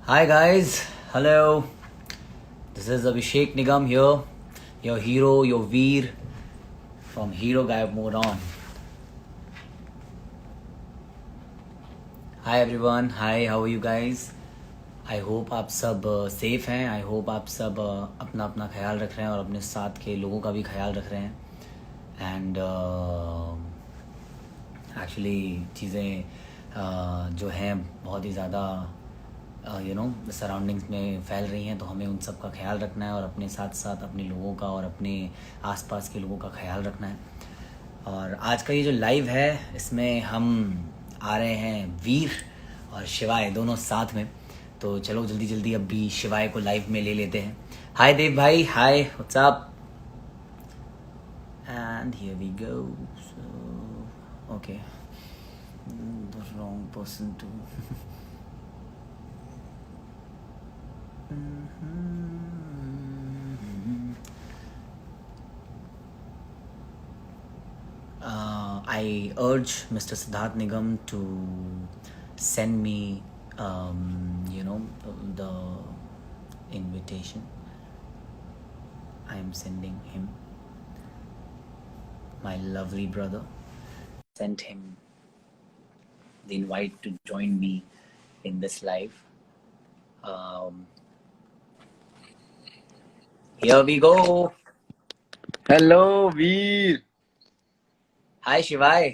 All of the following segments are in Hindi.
Hi guys, hello. This is Abhishek Nigam here, your hero, your Veer from Hero Gayab Mode On. Hi everyone, hi, how are you guys? I hope आप सब सेफ़ हैं. आई होप आप सब अपना अपना ख्याल रख रहे हैं और अपने साथ के लोगों का भी ख्याल रख रहे हैं. एंड एक्चुअली चीज़ें जो हैं बहुत ही ज़्यादा सराउंडिंग्स में फैल रही हैं, तो हमें उन सब का ख्याल रखना है और अपने साथ साथ अपने लोगों का और अपने आसपास के लोगों का ख्याल रखना है. और आज का ये जो लाइव है इसमें हम आ रहे हैं वीर और शिवाय दोनों साथ में. तो चलो जल्दी जल्दी अभी शिवाय को लाइव में ले लेते हैं. हाय देव भाई, hi, what's up. And here we go. So okay, the wrong person too. I urge Mr. Siddharth Nigam to send me, the invitation. I am sending him, my lovely brother. Sent him the invite to join me in this live. Here we go. Hello Veer. Hi Shivay.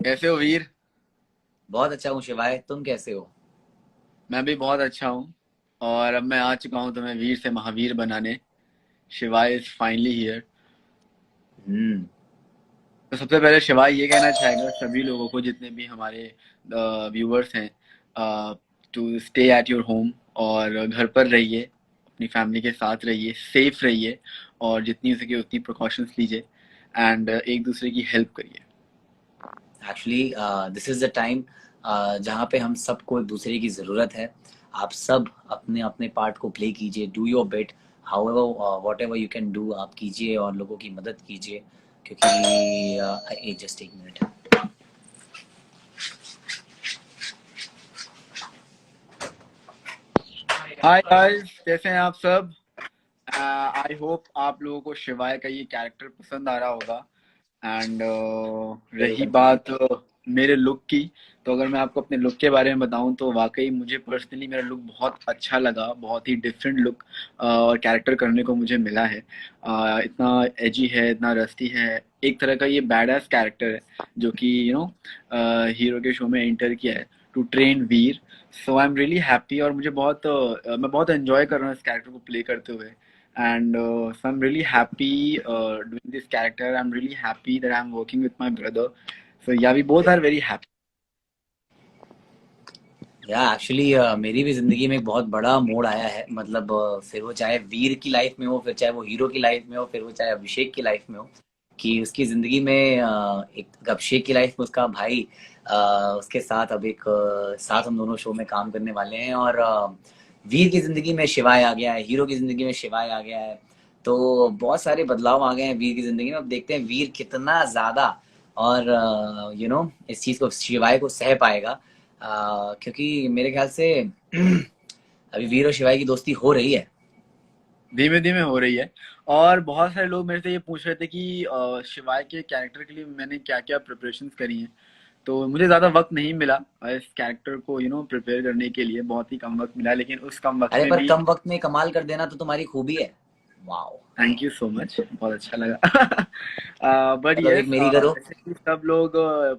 कैसे हो वीर? बहुत अच्छा हूँ शिवाय, तुम कैसे हो? मैं भी बहुत अच्छा हूँ और अब मैं आ चुका हूँ तुम्हें वीर से महावीर बनाने. शिवाय इज फाइनली हियर. हम्म. तो सबसे पहले शिवाय ये कहना चाहेगा सभी लोगों को जितने भी हमारे व्यूअर्स हैं, to stay at your home और घर पर रहिए, अपनी फैमिली के साथ रहिए, सेफ रहिए और जितनी हो सके उतनी प्रिकॉशंस लीजिए एंड एक दूसरे की हेल्प करिए. Actually this is the time जहाँ पे हम सबको एक दूसरे की ज़रूरत है. आप सब अपने अपने पार्ट को प्ले कीजिए. Do your bit, how ever what ever you can do, आप कीजिए और लोगों की मदद कीजिए. क्योंकि जस्ट एक मिनट. हाय गाइस, कैसे हैं आप सब? आई होप आप लोगों को शिवाय का ये कैरेक्टर पसंद आ रहा होगा. एंड रही बात मेरे लुक की, तो अगर मैं आपको अपने लुक के बारे में बताऊं तो वाकई मुझे पर्सनली मेरा लुक बहुत अच्छा लगा. बहुत ही डिफरेंट लुक और कैरेक्टर करने को मुझे मिला है. इतना एजी है, इतना रस्टी है, एक तरह का ये बैड एस कैरेक्टर है जो कि हीरो के शो में एंटर किया है to train Veer. So I am really happy और मैं बहुत एंजॉय कर रहा हूँ इस कैरेक्टर को प्ले करते हुए. And so I'm really happy doing this character. I'm really happy that I'm working with my brother. So yeah, we both are very happy. Actually मेरी भी ज़िंदगी में एक बहुत बड़ा मोड़ आया है. मतलब फिर वो चाहे वीर की लाइफ में हो, फिर चाहे वो हीरो की लाइफ में हो, फिर वो चाहे अभिषेक की लाइफ में हो, कि उसकी ज़िंदगी में एक अभिषेक की लाइफ में उसका भाई उसके साथ अब एक साथ हम दोनों शो में काम करने वाले हैं. और वीर की ज़िंदगी में शिवाय आ गया है, हीरो की ज़िंदगी में शिवाय आ गया है. तो बहुत सारे बदलाव आ गए हैं वीर की ज़िंदगी में. अब देखते हैं वीर कितना ज़्यादा और इस चीज़ को, शिवाय को सह पाएगा. क्योंकि मेरे ख्याल से अभी वीर और शिवाय की दोस्ती हो रही है. धीमे धीमे हो रही है. और बहुत सारे लोग मेरे से ये पूछ रहे थे कि शिवाय के कैरेक्टर के लिए मैंने क्या क्या प्रिपरेशन करी हैं. तो मुझे ज़्यादा वक्त नहीं मिला इस कैरेक्टर को प्रिपेयर करने के लिए. बहुत ही कम वक्त मिला, लेकिन उस कम वक्त अरे में पर भी कम वक्त में कमाल कर देना तो तुम्हारी खूबी है. Wow. Thank you so much, बहुत अच्छा लगा. बट मतलब एक यस, मेरी करो. जैसे कि सब लोग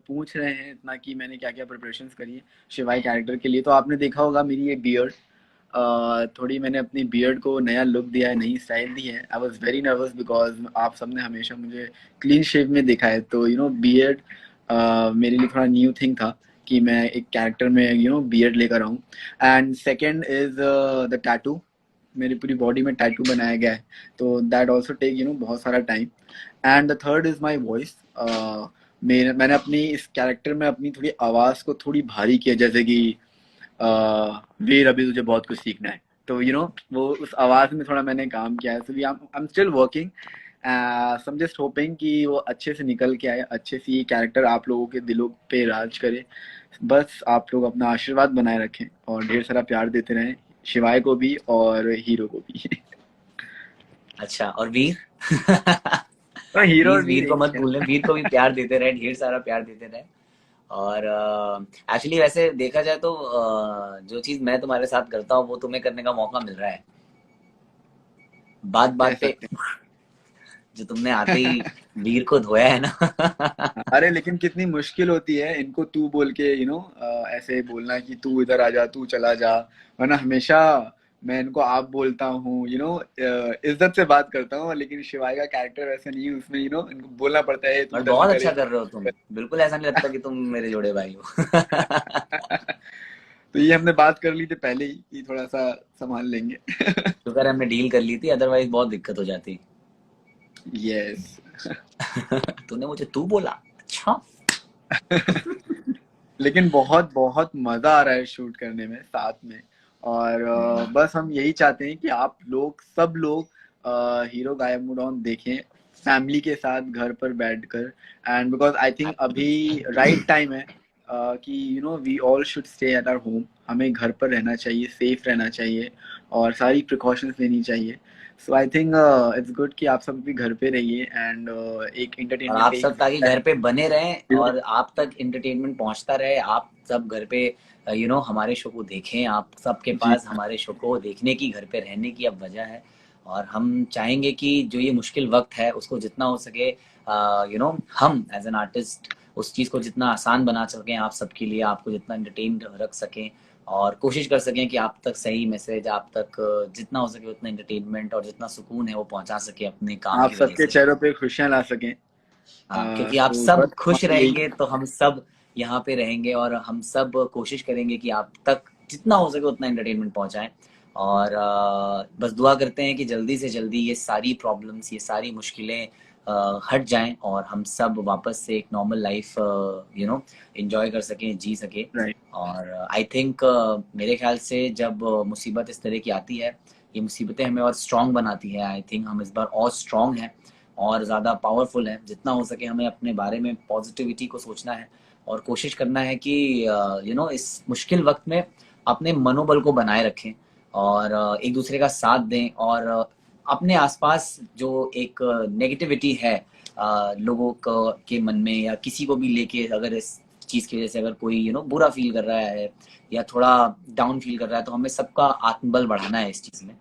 पूछ रहे हैं इतना कि मैंने क्या क्या प्रिपरेशन करी है शिवाय कैरेक्टर के लिए, तो आपने देखा होगा मेरी ये बियर्ड. थोड़ी मैंने अपनी बियर्ड को नया लुक दिया है, नई स्टाइल दी है. I was very nervous because आप सबने हमेशा मुझे क्लीन शेव में देखा है. तो बियर्ड मेरे लिए थोड़ा न्यू थिंग था कि मैं एक कैरेक्टर में बियर्ड लेकर आऊँ. And second is the tattoo. मेरी पूरी बॉडी में टैटू बनाया गया है, तो दैट ऑल्सो टेक बहुत सारा time. And the third is my voice. मैंने अपनी इस कैरेक्टर में अपनी थोड़ी आवाज़ को थोड़ी भारी किया, जैसे कि वीर अभी तुझे बहुत कुछ सीखना है. तो वो उस आवाज़ में थोड़ा मैंने काम किया है. So I am still working some just hoping कि वो अच्छे से निकल के आए, अच्छे से ये कैरेक्टर आप लोगों के दिलों पे राज करे। बस आप लोग अपना आशीर्वाद बनाए रखें और ढेर सारा प्यार देते रहें, शिवाय को भी और हीरो को भी। अच्छा, और वीर? तो हीरो और प्लीज वीर वीर को एक मत ही भूलना, है। वीर को भी प्यार देते रहे, ढेर सारा प्यार देते रहे। और एक्चुअली वैसे देखा जाए तो जो चीज मैं तुम्हारे साथ करता हूँ वो तुम्हें करने का मौका मिल रहा है, बात कह बात पे। सकते हैं। जो तुमने आते ही वीर को धोया है ना। अरे लेकिन कितनी मुश्किल होती है इनको तू बोल के, ऐसे बोलना कि तू इधर आ जा, तू चला जा, वरना हमेशा मैं इनको आप बोलता हूँ, इज्जत से बात करता हूँ। लेकिन शिवाय का कैरेक्टर वैसे नहीं है, उसमें इनको बोलना पड़ता है, तू और इधर से बहुत करे, अच्छा तू कर रहे हो तुम, बिल्कुल ऐसा नहीं लगता कि तुम मेरे जोड़े भाई हो। तो ये हमने बात कर ली थी पहले ही कि थोड़ा सा संभाल लेंगे। शुक्र है हमने डील कर ली थी, अदरवाइज बहुत दिक्कत हो जाती। यस। तूने मुझे तू बोला? अच्छा। लेकिन बहुत बहुत मजा आ रहा है शूट करने में साथ में। और बस हम यही चाहते हैं कि आप लोग, सब लोग, हीरो गायब मूड ऑन देखें फैमिली के साथ घर पर बैठकर। एंड बिकॉज आई थिंक अभी राइट टाइम है कि we all should stay at our home. हमें घर पर रहना चाहिए, सेफ रहना चाहिए और सारी प्रिकॉशंस लेनी चाहिए। सो आई थिंक इट्स गुड कि आप सब भी घर पे रहिए एंड एक और एंटरटेनमेंट आप का एक सब ताकि घर पे बने रहें जरिया। और आप तक एंटरटेनमेंट पहुंचता रहे, आप सब घर पे हमारे शो को देखें, आप सबके जी। पास हमारे शो को देखने की, घर पे रहने की अब वजह है। और हम चाहेंगे कि जो ये मुश्किल वक्त है उसको जितना हो सके हम एज एन आर्टिस्ट उस चीज़ को जितना आसान बना सकें आप सबके लिए, आपको जितना एंटरटेन रख सकें और कोशिश कर सकें कि आप तक सही मैसेज, आप तक जितना हो सके उतना एंटरटेनमेंट और जितना सुकून है वो पहुंचा सके अपने काम आप की वजह सबके से। चेहरों पे खुशियां ला सकें। हाँ, क्योंकि आप सो सब बस खुश हमारा यही। रहेंगे तो हम सब यहाँ पे रहेंगे और हम सब कोशिश करेंगे कि आप तक जितना हो सके उतना एंटरटेनमेंट पहुंचाएं। और बस दुआ करते हैं कि जल्दी से जल्दी ये सारी प्रॉब्लम्स, ये सारी मुश्किलें हट जाएं और हम सब वापस से एक नॉर्मल लाइफ एंजॉय कर सकें, जी सके। राइट। और आई थिंक मेरे ख्याल से जब मुसीबत इस तरह की आती है, ये मुसीबतें हमें और स्ट्रांग बनाती है। आई थिंक हम इस बार और स्ट्रांग हैं और ज़्यादा पावरफुल है। जितना हो सके हमें अपने बारे में पॉजिटिविटी को सोचना है और कोशिश करना है कि इस मुश्किल वक्त में अपने मनोबल को बनाए रखें और एक दूसरे का साथ दें और अपने आसपास जो एक नेगेटिविटी है लोगों को के मन में या किसी को भी लेके, अगर इस चीज़ की वजह से अगर कोई बुरा फील कर रहा है या थोड़ा डाउन फील कर रहा है, तो हमें सबका आत्मबल बढ़ाना है इस चीज़ में।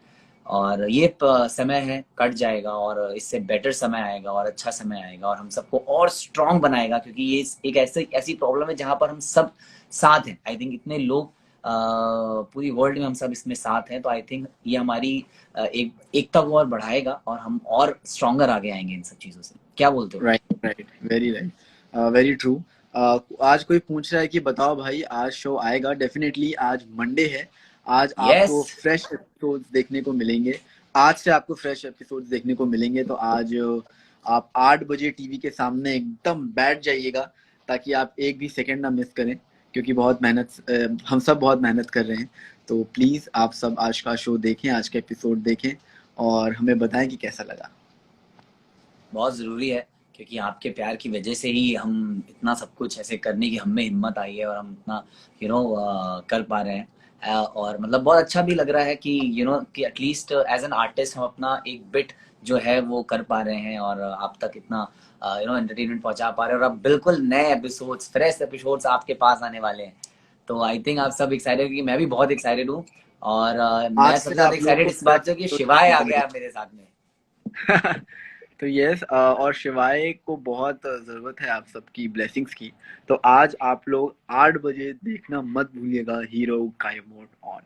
और ये समय है, कट जाएगा और इससे बेटर समय आएगा और अच्छा समय आएगा और हम सबको और स्ट्रांग बनाएगा, क्योंकि ये एक ऐसे ऐसी प्रॉब्लम है जहां पर हम सब साथ हैं। आई थिंक इतने लोग पूरी वर्ल्ड में हम सब इसमें साथ हैं, तो आई थिंक ये हमारी एक एकता को और बढ़ाएगा और हम और स्ट्रांगर आगे आएंगे इन सब चीज़ों से। क्या बोलते हो? Right, right, very right, very true. आज कोई पूछ रहा है कि बताओ भाई आज शो आएगा? डेफिनेटली आज मंडे है। आज यस। आपको फ्रेश एपिसोड्स देखने को मिलेंगे। आज से आपको फ्रेश एपिसोड्स देखने को मिलेंगे। तो आज आप 8 बजे टीवी के सामने एकदम बैठ जाइएगा ताकि आप एक भी सेकंड ना मिस करें, क्योंकि बहुत मेहनत, हम सब बहुत मेहनत कर रहे हैं। तो प्लीज़ आप सब आज का शो देखें, आज का एपिसोड देखें और हमें बताएं कि कैसा लगा। बहुत ज़रूरी है, क्योंकि आपके प्यार की वजह से ही हम इतना सब कुछ ऐसे करने की हम में हिम्मत आई है और हम इतना कर पा रहे हैं। और मतलब बहुत अच्छा भी लग रहा है कि कि एटलीस्ट एज एन आर्टिस्ट हम अपना एक बिट जो है वो कर पा रहे हैं और आप तक इतना एंटरटेनमेंट पहुंचा पा रहे हैं। और अब बिल्कुल नए एपिसोड्स, फ्रेश एपिसोड्स आपके पास आने वाले हैं। तो आई थिंक आप सब एक्साइटेड, क्योंकि मैं भी बहुत एक्साइटेड हूँ। और आज मैं सबसे से ज़्यादा आप लोगों एक्साइटेड को इस बात से कि फ्रेश शिवाय देखने आ को गया मिलेगा। मेरे साथ में। तो यस, और शिवाय को बहुत ज़रूरत है आप सबकी ब्लेसिंग्स की। तो आज आप लोग 8 बजे देखना मत भूलिएगा hero Gayab mode on.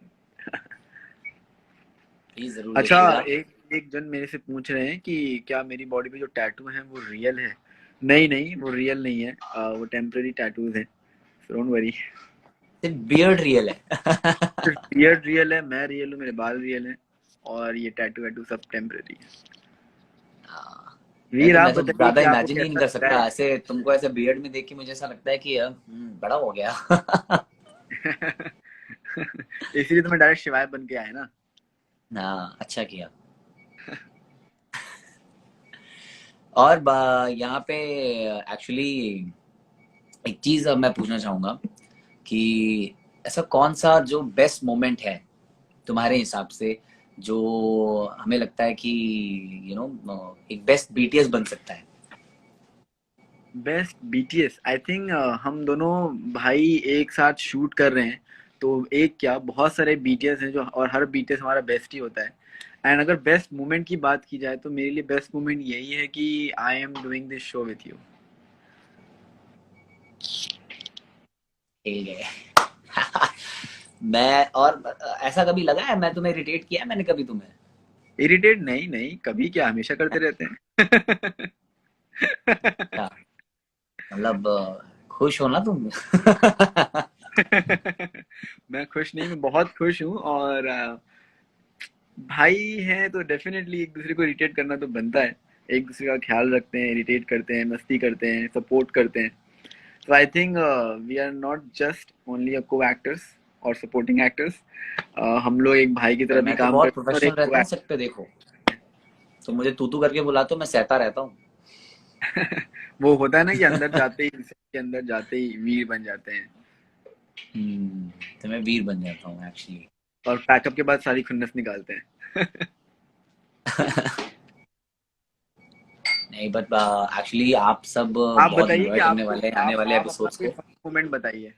Please ज़रूर अच्छा, देखिएगा। एक एक जन मेरे से पूछ रहे हैं कि क्या मेरी बॉडी पे जो टैटू है वो रियल है? नहीं नहीं, वो रियल नहीं है, वो टेम्पररी टैटूज है। Don't worry. सिर्फ बियर्ड रियल है। सिर्फ बियर्ड रियल है, मैं रियल हूँ, मेरे बाल रियल हैं और ये टैटू वैटू सब टेम्पररी है। हाँ, वीर आप मैं तो बताइए ज्यादा कि आपको इमेजिन ही नहीं कैसा कर लग रहा सकता ऐसे तुमको ऐसे बियर्ड में देख के। मुझे ऐसा लगता है कि बड़ा हो गया। है? इसीलिए तो मैं डायरेक्ट शिवाय बन के आया ना। हाँ, अच्छा किया। और यहाँ पे एक्चुअली एक चीज मैं पूछना चाहूंगा कि ऐसा कौन सा जो बेस्ट मोमेंट है तुम्हारे हिसाब से, जो हमें लगता है कि एक बेस्ट बीटीएस बन सकता है। बेस्ट बीटीएस, आई थिंक हम दोनों भाई एक साथ शूट कर रहे हैं, तो एक क्या बहुत सारे बीटीएस हैं जो, और हर बीटीएस हमारा बेस्ट ही होता है। एंड अगर बेस्ट मोमेंट की बात की जाए तो मेरे लिए बेस्ट मोमेंट यही है कि I am doing this show with you. ठीक है। मैं और ऐसा कभी लगा है मैं तुम्हें इरिटेट किया है मैंने कभी तुम्हें? इरिटेट नहीं, नहीं कभी, क्या हमेशा करते रहते हैं। क्या मतलब खुश हो ना तुम? मैं खुश नहीं, मैं बहुत खुश हूँ। और भाई हैं तो डेफिनेटली एक दूसरे को इरिटेट करना तो बनता है। एक दूसरे का ख्याल रखते हैं, इरिटेट करते हैं, मस्ती करते हैं, सपोर्ट करते हैं। तो I think we are not just only a coactors और सपोर्टिंग एक्टर्स। हम लोग एक भाई की पर तरह भी मैं तो काम बहुत करते हैं और प्रोफेशनल एक को रहता हूँ एक्टर। सेट पे, देखो तो मुझे तू तू करके बुला तो मैं सहता रहता हूँ। वो होता है ना कि अंदर जाते ही, के अंदर जाते ही वीर बन जाते हैं। तो मैं वीर बन जाता हूँ एक्चुअली। और पैकअप के बाद सारी खुन्नस निकालते हैं। नहीं बट एक्चुअली आप सब आप बहुत बताइए कि एंजॉय करने आपको, वाले हैं आने वाले आप अपना एपिसोड्स कोई को। फनी मोमेंट बताइए।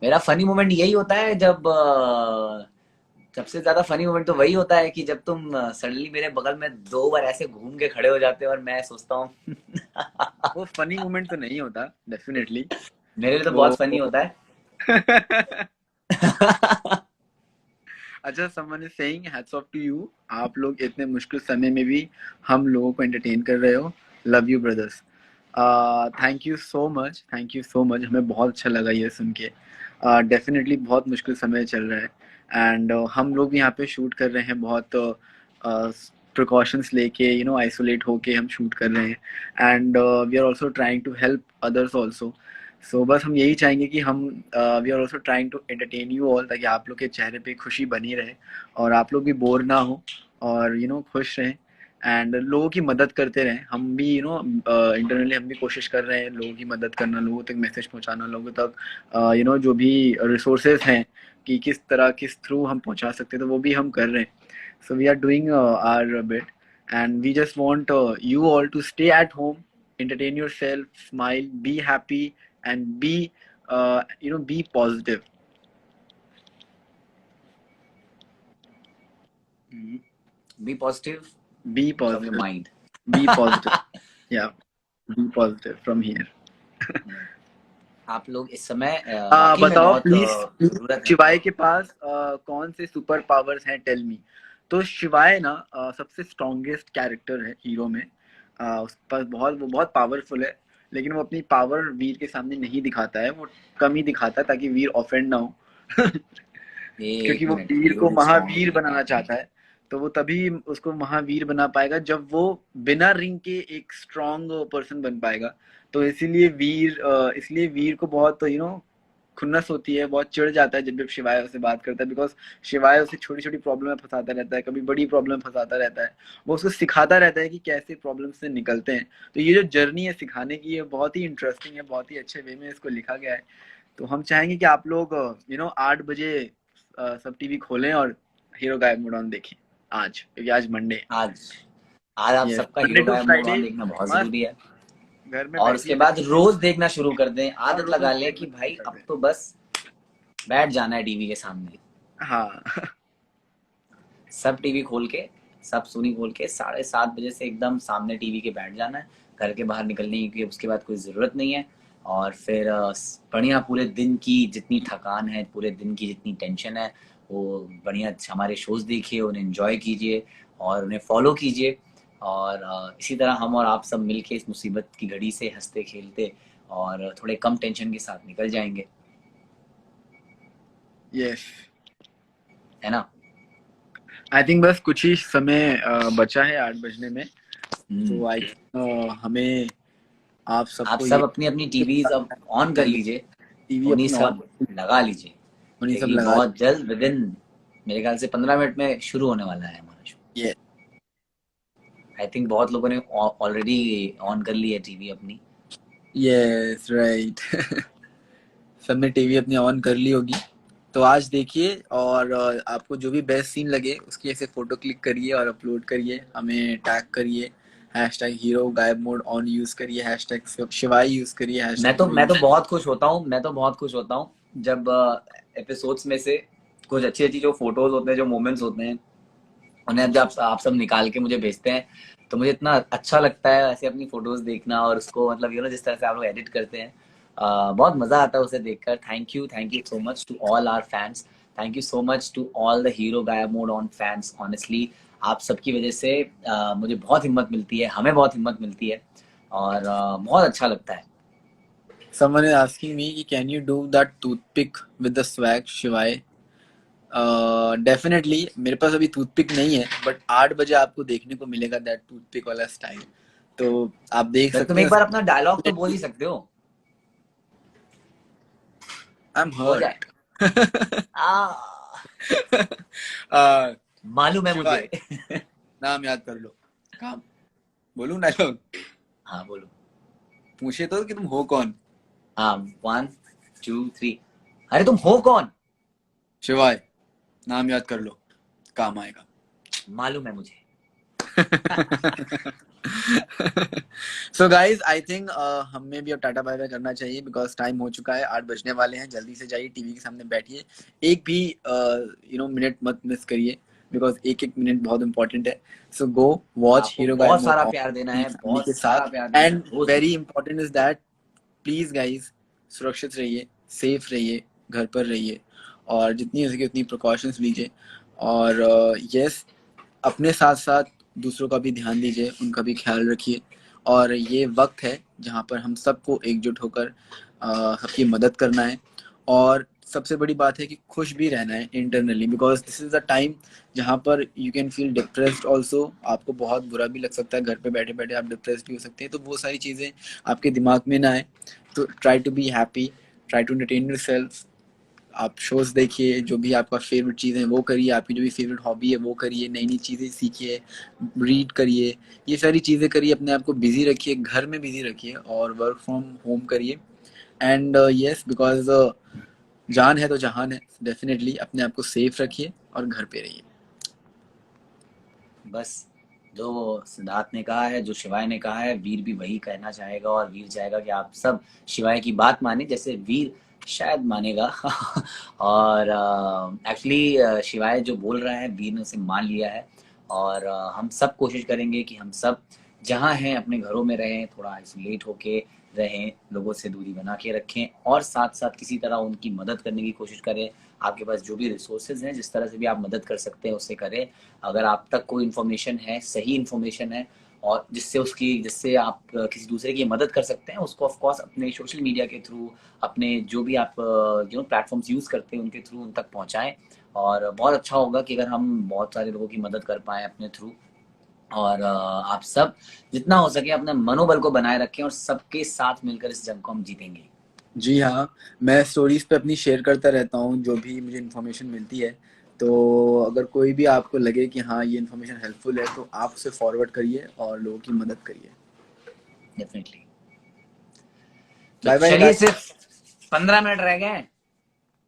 मेरा फनी मोमेंट यही होता है जब सबसे ज्यादा फनी मोमेंट तो वही होता है कि जब तुम सडनली मेरे बगल में दो बार ऐसे घूम के खड़े हो जाते हो और मैं सोचता हूँ। वो फनी मोमेंट तो नहीं होता डेफिनेटली। मेरे लिए तो वो बहुत फनी होता है। अच्छा, someone is saying hats off to you. आप लोग इतने मुश्किल समय में भी हम लोगों को एंटरटेन कर रहे हो। Love you brothers. Thank you so much, thank you so much, हमें बहुत अच्छा लगा ये सुन के। डेफिनेटली बहुत मुश्किल समय चल रहा है। एंड हम लोग भी यहाँ पे शूट कर रहे हैं, बहुत प्रिकॉशंस लेके, आइसोलेट होके हम शूट कर रहे हैं। And we are also trying to help others also. So बस हम यही चाहेंगे कि हम we are also trying to entertain you all, ताकि आप लोग के चेहरे पे खुशी बनी रहे और आप लोग भी बोर ना हो और खुश रहें एंड लोगों की मदद करते रहें। हम भी इंटरनली हम भी कोशिश कर रहे हैं लोगों की मदद करना, लोगों तक मैसेज पहुंचाना, लोगों तक जो भी रिसोर्सेज हैं कि किस तरह किस थ्रू हम पहुंचा सकते हैं, तो वो भी हम कर रहे हैं। So we are doing our bit and we just want you all to stay at home, entertain yourself, smile, be happy, and be positive. Be positive Be from your positive. Mind. Be positive. Yeah, be positive from here. आप लोग इस समय वाकई में बताओ बहुत प्लीज प्लीज, जरूरत है। शिवाय के पास कौन से सुपर पावर्स हैं, टेल मी। तो शिवाय ना सबसे स्ट्रॉन्गेस्ट कैरेक्टर है हीरो में। उसके पास वो बहुत पावरफुल है, लेकिन वो अपनी पावर वीर के सामने नहीं दिखाता है, वो कम ही दिखाता है ताकि वीर ऑफेंड ना हो। ये क्योंकि एक वो मिनट, वीर हीरो को भी स्ट्रांग महावीर है। बनाना चाहता है। तो वो तभी उसको महावीर बना पाएगा जब वो बिना रिंग के एक स्ट्रांग पर्सन बन पाएगा। तो इसलिए वीर को बहुत खुन्नस होती है, बहुत चिढ़ जाता है जब जब शिवाय उससे बात करता है, बिकॉज शिवाय उसे छोटी छोटी प्रॉब्लम में फंसाता रहता है, कभी बड़ी प्रॉब्लम में फंसाता रहता है। वो उसको सिखाता रहता है कि कैसे प्रॉब्लम से निकलते हैं। तो ये जो जर्नी है सिखाने की, ये बहुत ही इंटरेस्टिंग है, बहुत ही अच्छे वे में इसको लिखा गया है। तो हम चाहेंगे कि आप लोग 8 बजे सब टीवी खोलें और हीरो गायब मोड ऑन देखें आज, क्योंकि आज मंडे। आज आज आप यस, सबका मंडे हीरो टू गायब मोड फ्राइडे ऑन देखना बहुत मस्त जरूरी है। घर में और बैठिए उसके बाद बैठिए रोज देखना शुरू कर दें, और आदत रोज लगा लें कि देखना शुरू भाई कर अब दें। तो बस बैठ जाना है टीवी के सामने। हाँ। सब टीवी खोल के, सब सुनी खोल के 7:30 बजे से एकदम सामने टीवी के बैठ जाना है। घर के बाहर निकलने की उसके बाद कोई ज़रूरत नहीं है। और फिर बढ़िया पूरे दिन की जितनी थकान है, पूरे दिन की जितनी टेंशन है, वो बढ़िया हमारे शोज़ देखिए, उन्हें एंजॉय कीजिए और उन्हें फॉलो कीजिए। और इसी तरह हम और आप सब मिलके इस मुसीबत की घड़ी से हंसते खेलते और थोड़े कम टेंशन के साथ निकल जाएंगे, यस, है ना? आई थिंक बस कुछ ही समय बचा है 8 बजने में। हम्म। तो आई हमें आप आप सबको ये सब अपनी अपनी टीवीज अब ऑन कर चाहिए, लीजिए, टीवी उन्हीं अपने सब ऑन, लगा लीजिए, उन्हीं सब क्योंकि लगा। बहुत जल्द विद इन मेरे ख्याल से 15 मिनट में शुरू होने वाला है हमारा शो। ये आई थिंक बहुत लोगों ने ऑलरेडी ऑन कर ली है टीवी अपनी। Yes right. सबने टीवी अपनी ऑन कर ली होगी। तो आज देखिए, और आपको जो भी बेस्ट सीन लगे उसकी ऐसे फोटो क्लिक करिए और अपलोड करिए, हमें टैग करिए, hashtag hero Gayab mode on use करिए, हैशटैग शिवाई यूज करिए, मैं हैशटैग तो हीरो मैं तो यूज। बहुत खुश होता हूँ, मैं तो बहुत खुश होता हूँ जब एपिसोड्स में से कुछ अच्छी अच्छी जो फोटोज होते हैं, जो मोमेंट्स होते हैं, उन्हें जब आप सब निकाल के मुझे भेजते हैं, तो मुझे इतना अच्छा लगता है ऐसे अपनी फोटोज देखना, और उसको मतलब जिस तरह से आप लोग एडिट करते हैं, बहुत मजा आता है उसे देखकर। Thank you so much to all our fans, thank you so much to all the hero Gayab mode on fans. Honestly आप सबकी वजह से मुझे बहुत हिम्मत मिलती है, हमें बहुत हिम्मत मिलती है, और बहुत अच्छा लगता है। Someone is asking me कि can you do that toothpick with the swag शिवाय। डेफिनेटली मेरे पास अभी टूथपिक नहीं है, बट 8 बजे आपको देखने को मिलेगा दैट टूथपिक वाला स्टाइल। तो आप देख वैसे तुम सकते एक हैं। बार अपना डायलॉग तो बोल ही सकते हो। आई एम हो जाए। हर्ट। आ, मालूम है मुझे। शिवाय नाम याद कर लो। काम बोलूं डायलॉग? हाँ बोलो। पूछे तो कि तुम हो कौन। हाँ, 1 2 3। अरे तुम हो कौन? शिवाय नाम याद कर लो, काम आएगा। मालूम है मुझे। सो गाइज आई थिंक हमें भी अब टाटा बाय बाय करना चाहिए, बिकॉज टाइम हो चुका है, 8 बजने वाले हैं। जल्दी से जाइए, टीवी के सामने बैठिए, एक भी मिनट मत मिस करिए, बिकॉज एक एक मिनट बहुत इंपॉर्टेंट है। सो गो वॉच आपको हीरो गाइड बहुत मोड सारा ऑन प्यार देना अपनी है, फैमिली बहुत के सारा साथ। प्यार देना है and rose. Very important is that, please guys सुरक्षित रहिए, सेफ रहिए, घर पर रहिए, और जितनी हो सके उतनी प्रिकॉशंस लीजिए। और यस, अपने साथ साथ दूसरों का भी ध्यान दीजिए, उनका भी ख्याल रखिए। और ये वक्त है जहाँ पर हम सबको एकजुट होकर सबकी मदद करना है। और सबसे बड़ी बात है कि खुश भी रहना है internally, because this is a time जहाँ पर you can feel depressed also. आपको बहुत बुरा भी लग सकता है, घर पे बैठे बैठे आप डिप्रेस्ड भी हो सकते हैं। तो वो सारी चीज़ें आपके दिमाग में ना आए, तो try to be happy, try to entertain yourself. आप शोज देखिए, जो भी आपका फेवरेट चीज़ है वो करिए, आपकी जो भी फेवरेट हॉबी है वो करिए, नई नई चीज़ें सीखिए, रीड करिए, ये सारी चीज़ें करिए, अपने आप को बिजी रखिए, घर में बिजी रखिए, और वर्क फ्रॉम होम करिए। एंड यस, बिकॉज जान है तो जहान है। डेफिनेटली अपने आप को सेफ रखिए और घर पे रहिए। बस जो सिद्धार्थ ने कहा है, जो शिवाय ने कहा है, वीर भी वही कहना चाहेगा, और वीर चाहेगा कि आप सब शिवाय की बात माने, जैसे वीर शायद मानेगा। और एक्चुअली शिवाय जो बोल रहा है, वीर ने उसे मान लिया है। और हम सब कोशिश करेंगे कि हम सब जहाँ हैं अपने घरों में रहें, थोड़ा आइसोलेट होके रहें, लोगों से दूरी बना के रखें, और साथ साथ किसी तरह उनकी मदद करने की कोशिश करें। आपके पास जो भी रिसोर्सेज हैं, जिस तरह से भी आप मदद कर सकते हैं उसे करें। अगर आप तक कोई इन्फॉर्मेशन है, सही इन्फॉर्मेशन है, और जिससे आप किसी दूसरे की मदद कर सकते हैं, उसको ऑफ कोर्स अपने सोशल मीडिया के थ्रू, अपने जो भी आप प्लेटफॉर्म्स यूज़ करते हैं उनके थ्रू उन तक पहुंचाएं। और बहुत अच्छा होगा कि अगर हम बहुत सारे लोगों की मदद कर पाएँ अपने थ्रू। और आप सब जितना हो सके अपने मनोबल को बनाए रखें, और सबके साथ मिलकर इस जंग को हम जीतेंगे। जी हाँ, मैं स्टोरीज पे अपनी शेयर करता रहता हूँ जो भी मुझे इन्फॉर्मेशन मिलती है। तो अगर कोई भी आपको लगे कि हाँ ये इन्फॉर्मेशन हेल्पफुल है, तो आप उसे फॉरवर्ड करिए और लोगों की मदद करिए। डेफिनेटली। तो बाय बाय चलिए, गाइस। सिर्फ 15 मिनट रह गए हैं,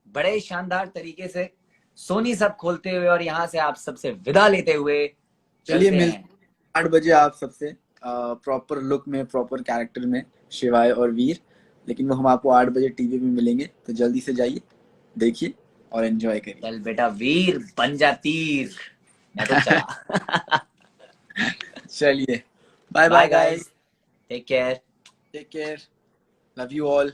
बड़े शानदार तरीके से सोनी सब खोलते हुए और यहाँ से आप सबसे विदा लेते हुए चलिए चलते मिल हैं। 8 बजे आप सबसे प्रॉपर लुक में, प्रॉपर कैरेक्टर में, शिवाय और वीर। लेकिन वो हम आपको 8 बजे टीवी में मिलेंगे, तो जल्दी से जाइए, देखिए और एंजॉय करिए। चल बेटा वीर बन जा तीर, मैं तो चला। चलिए, bye bye bye guys, guys, take care. Take care, love you all.